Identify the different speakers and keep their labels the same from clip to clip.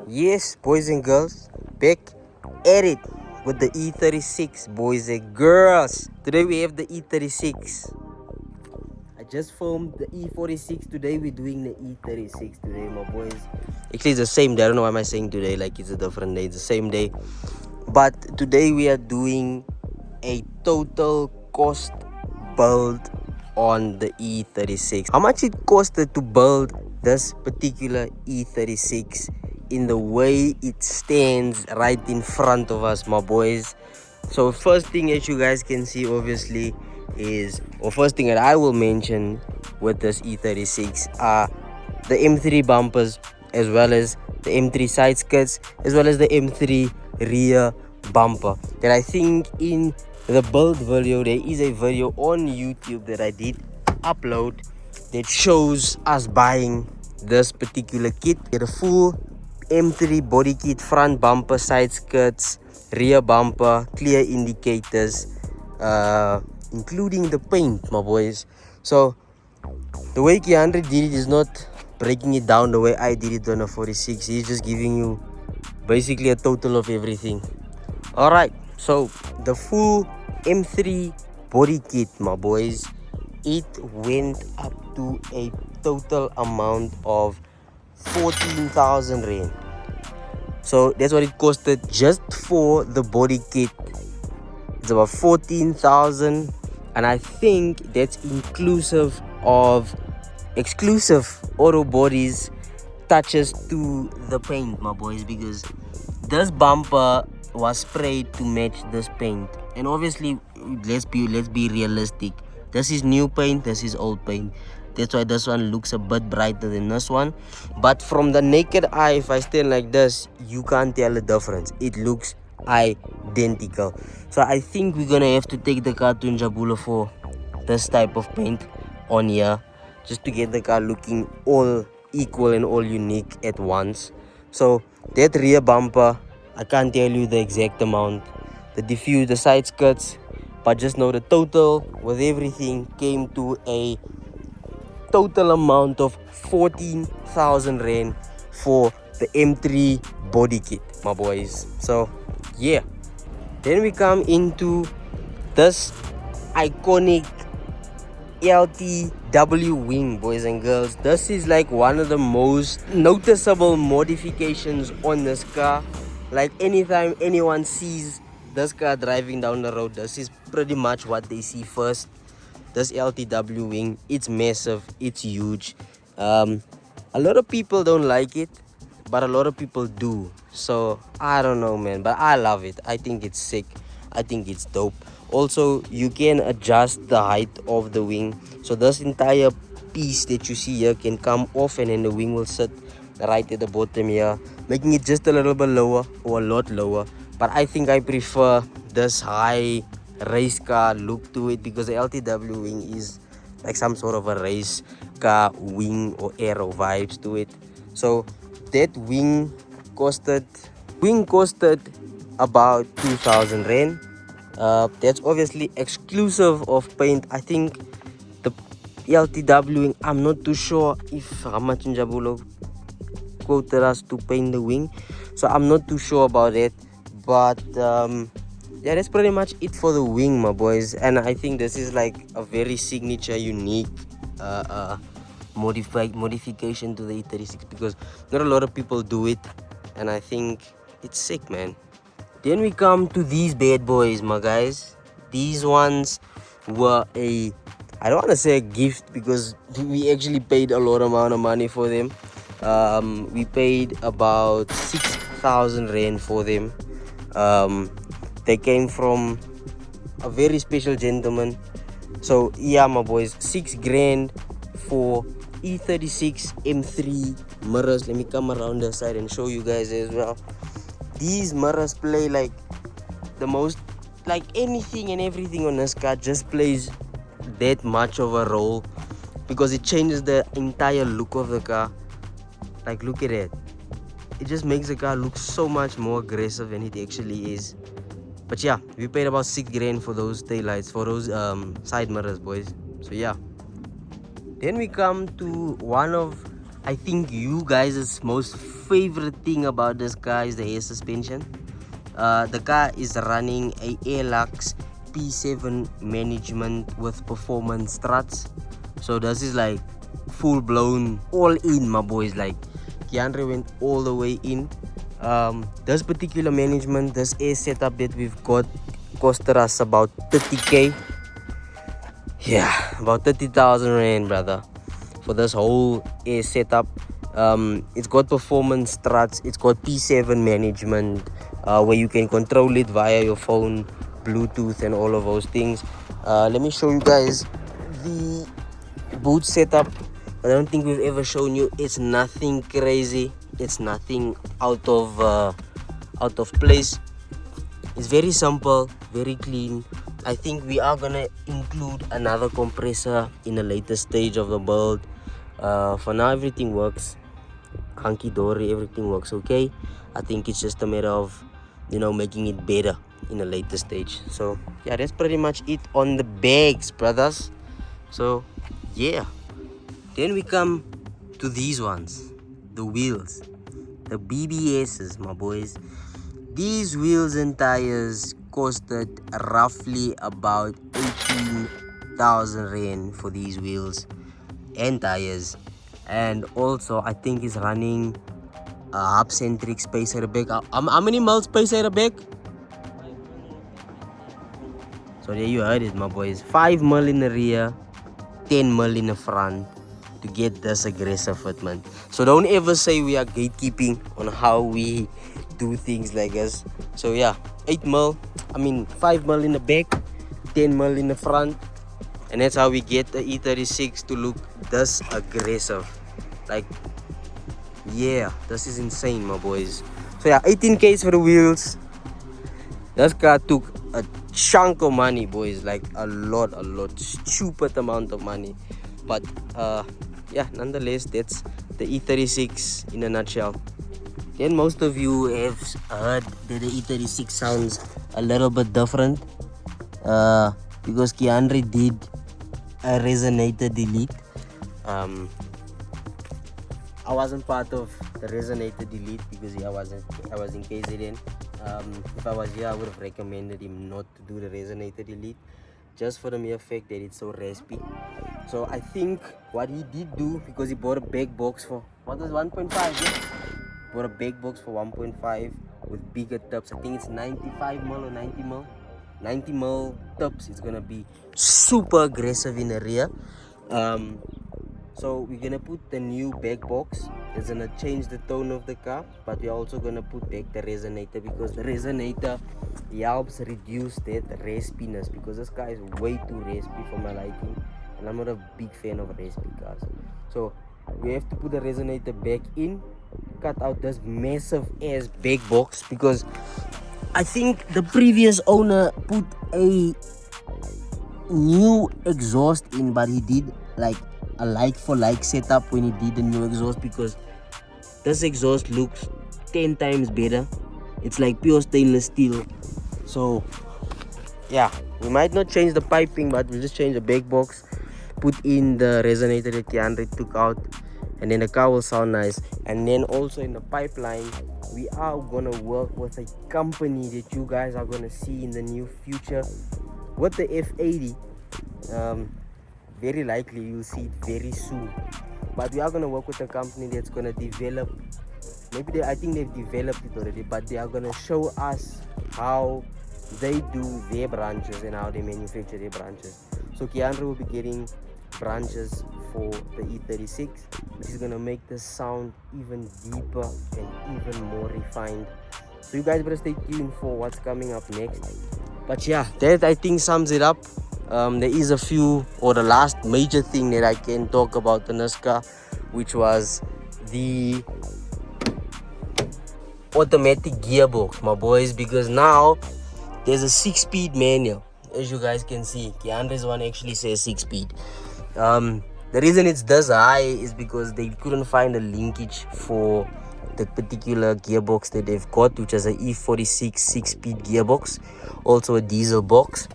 Speaker 1: Yes, boys and girls, back at it with the E36, boys and girls. Today we have the E36. I just filmed the E46. Today we're doing the E36 today, my boys. Actually, it's the same day. I don't know why am I saying today like it's a different day. It's the same day. But today we are doing a total cost build on the E36. How much it costed to build this particular E36 in the way it stands right in front of us, my boys. So first thing as you guys can see obviously is, or first thing that I will mention with this E36 are the M3 bumpers, as well as the M3 side skirts, as well as the M3 rear bumper. That I think in the build video, there is a video on YouTube that I did upload that shows us buying this particular kit. Get a full M3 body kit, front bumper, side skirts, rear bumper, clear indicators, including the paint, my boys. So the way Keandre did it is not breaking it down the way I did it on a 46. He's just giving you basically a total of everything. Alright, so the full M3 body kit, my boys, it went up to a total amount of 14,000 rand. So that's what it costed just for the body kit. It's about 14,000, and I think that's inclusive of exclusive auto bodies touches to the paint, my boys, because this bumper was sprayed to match this paint. And obviously, let's be realistic. This is new paint, this is old paint. That's why this one looks a bit brighter than this one. But from the naked eye, if I stand like this, you can't tell the difference. It looks identical. So I think we're gonna have to take the car to Njabula for this type of paint on here, just to get the car looking all equal and all unique at once. So that rear bumper, I can't tell you the exact amount. The diffuse, the side skirts, but just know the total with everything came to a total amount of 14,000 rand for the M3 body kit, my boys. So yeah, then we come into this iconic LTW wing, boys and girls. This is like one of the most noticeable modifications on this car. Like anytime anyone sees this car driving down the road, this is pretty much what they see first. This LTW wing, it's massive, it's huge. A lot of people don't like it, but a lot of people do. So I don't know, man, but I love it. I think it's sick. I think it's dope. Also, you can adjust the height of the wing, so this entire piece that you see here can come off, and then the wing will sit right at the bottom here, making it just a little bit lower or a lot lower. But I think I prefer this high race car look to it, because the LTW wing is like some sort of a race car wing or aero vibes to it. So that wing costed about 2,000 rand. That's obviously exclusive of paint. I think the LTW wing, I'm not too sure if how much Njabulo quoted us to paint the wing, so I'm not too sure about it. But yeah, that's pretty much it for the wing, my boys. And I think this is like a very signature, unique modification to the E36, because not a lot of people do it, and I think it's sick, man. Then we come to these bad boys, my guys. These ones were I don't want to say a gift, because we actually paid a lot amount of money for them. We paid about 6,000 rand for them. They came from a very special gentleman. So yeah, my boys, 6 grand for E36 M3 mirrors. Let me come around the side and show you guys as well. These mirrors play like the most, like anything and everything on this car just plays that much of a role, because it changes the entire look of the car. Like, look at it. It just makes the car look so much more aggressive than it actually is. But yeah, we paid about 6 grand for those taillights, for those side mirrors, boys. So yeah. Then we come to one of I think you guys' most favorite thing about this car is the air suspension. The car is running a Airlux P7 management with performance struts. So this is like full blown, all in, my boys. Like Keandre went all the way in. This particular management, this air setup that we've got, costed us about 30k. Yeah, about 30,000 rand, brother, for this whole air setup. It's got performance struts, it's got P7 management, where you can control it via your phone, Bluetooth, and all of those things. Let me show you guys the boot setup. I don't think we've ever shown you. It's nothing crazy, it's nothing out of place. It's very simple, very clean. I think we are gonna include another compressor in a later stage of the build. For now, everything works hunky dory, everything works okay. I think it's just a matter of, you know, making it better in a later stage. So yeah, that's pretty much it on the bags, brothers. So yeah, then we come to these ones, the wheels, the BBSs, my boys. These wheels and tires costed roughly about 18,000 rand for these wheels and tires. And also I think it's running a hub-centric space airbag. How many mil space airbag? So there you heard it, my boys. 5 mil in the rear, 10 mil in the front to get this aggressive fitment. So don't ever say we are gatekeeping on how we do things like this. So yeah, 5 mil in the back, 10 mil in the front, and that's how we get the E36 to look this aggressive. Like, yeah, this is insane, my boys. So yeah, 18k for the wheels. This car took a chunk of money, boys, like a lot, stupid amount of money. But yeah, nonetheless, that's the E36 in a nutshell. Then most of you have heard that the E36 sounds a little bit different, because Keandre did a resonator delete. I wasn't part of the resonator delete because I was in KZN. If I was here, I would have recommended him not to do the resonator delete, just for the mere fact that it's so raspy. So I think what he did do, because he bought a big box for, what was 1.5, yeah? Bought a big box for 1.5 with bigger tips. I think it's 95 mil or 90 mil. 90 mil tips. It's gonna be super aggressive in the rear. So we're gonna put the new back box. It's gonna change the tone of the car, but we're also gonna put back the resonator, because the resonator helps reduce that raspiness, because this car is way too raspy for my liking, and I'm not a big fan of raspy cars. So we have to put the resonator back in, cut out this massive ass back box, because I think the previous owner put a new exhaust in, but he did like a like for like setup when he did the new exhaust, because this exhaust looks 10 times better. It's like pure stainless steel. So yeah, we might not change the piping, but we'll just change the back box, put in the resonator that Keandre took out, and then the car will sound nice. And then also in the pipeline, we are gonna work with a company that you guys are gonna see in the near future with the F80. Very likely you'll see it very soon, but we are gonna work with a company that's gonna develop, I think they've developed it already, but they are gonna show us how they do their branches and how they manufacture their branches. So Keandre will be getting branches for the E36, which is gonna make the sound even deeper and even more refined. So you guys better stay tuned for what's coming up next. But yeah, that I think sums it up. There is a few, or the last major thing that I can talk about in this car, which was the automatic gearbox, my boys, because now there's a 6-speed manual. As you guys can see, Keandre's one actually says 6-speed. The reason it's this high is because they couldn't find a linkage for the particular gearbox that they've got, which is a E46 6-speed gearbox, also a diesel box.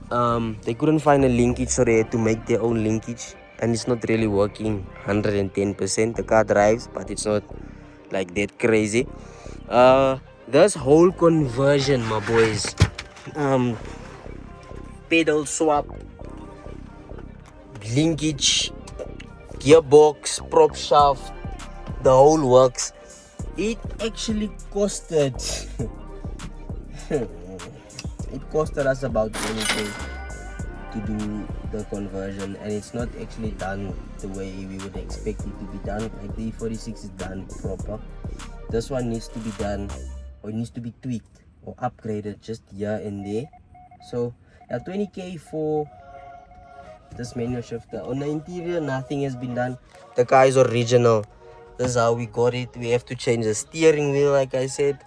Speaker 1: They couldn't find a linkage, so they had to make their own linkage. and it's not really working 110%. The car drives, but it's not like that crazy. This whole conversion, my boys, pedal swap, linkage, gearbox, prop shaft, the whole works. It actually costed it costed us about 20k to do the conversion, and it's not actually done the way we would expect it to be done. Like the E46 is done proper. This one needs to be done, or needs to be tweaked or upgraded just here and there. So yeah, 20k for this manual shifter. On the interior, nothing has been done. The car is original. This is how we got it. We have to change the steering wheel, like I said,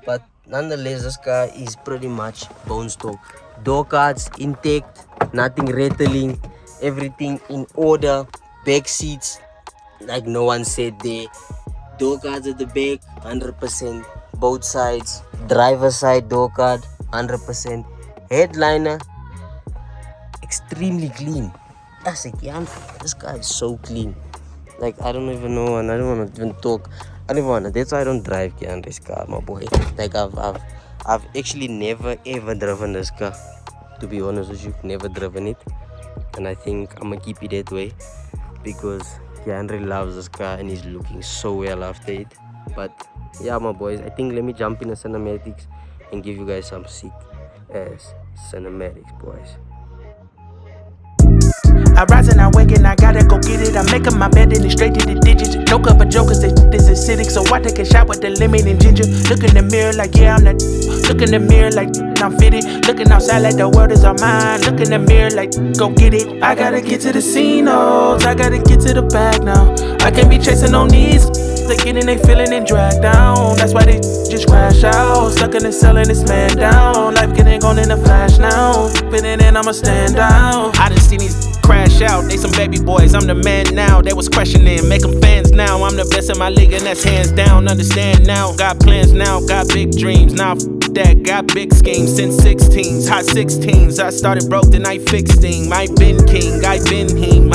Speaker 1: but nonetheless, this car is pretty much bone stock. Door cards intact, nothing rattling, everything in order. Back seats, like no one said there. Door cards at the back, 100%. Both sides. Driver side door card, 100%. Headliner, extremely clean. That's like, yeah, this guy is so clean. Like, I don't even know, and I don't want to even talk. I don't want to. That's why I don't drive this car, my boy. Like, I've actually never ever driven this car. To be honest with you, never driven it, and I think I'm gonna keep it that way because Keandre loves this car and he's looking so well after it. But yeah, my boys, I think let me jump in the cinematics and give you guys some sick ass cinematics, boys.
Speaker 2: I rise and I wake and I gotta go get it. I'm making my bed and it's straight to the digits. No cup of jokers, this is acidic. So I take a shot with the lemon and ginger. Look in the mirror like, yeah, I'm that. Look in the mirror like, I'm fitted. Looking outside like the world is all mine. Look in the mirror like, go get it. I gotta get to the scene, oh, I gotta get to the bag now. I can't be chasing on these. They getting they feeling and dragged down. That's why they just crash out. Stuck in the cell and this man down. Life getting gone in a flash now. Fitting in, I'ma stand out. I done seen these crash out. They some baby boys, I'm the man now. They was questioning, make them fans now. I'm the best in my league and that's hands down. Understand now, got plans now, got big dreams. Now that, got big schemes since 16s, hot 16s. I started broke, then I fixed him. I been king, I been him.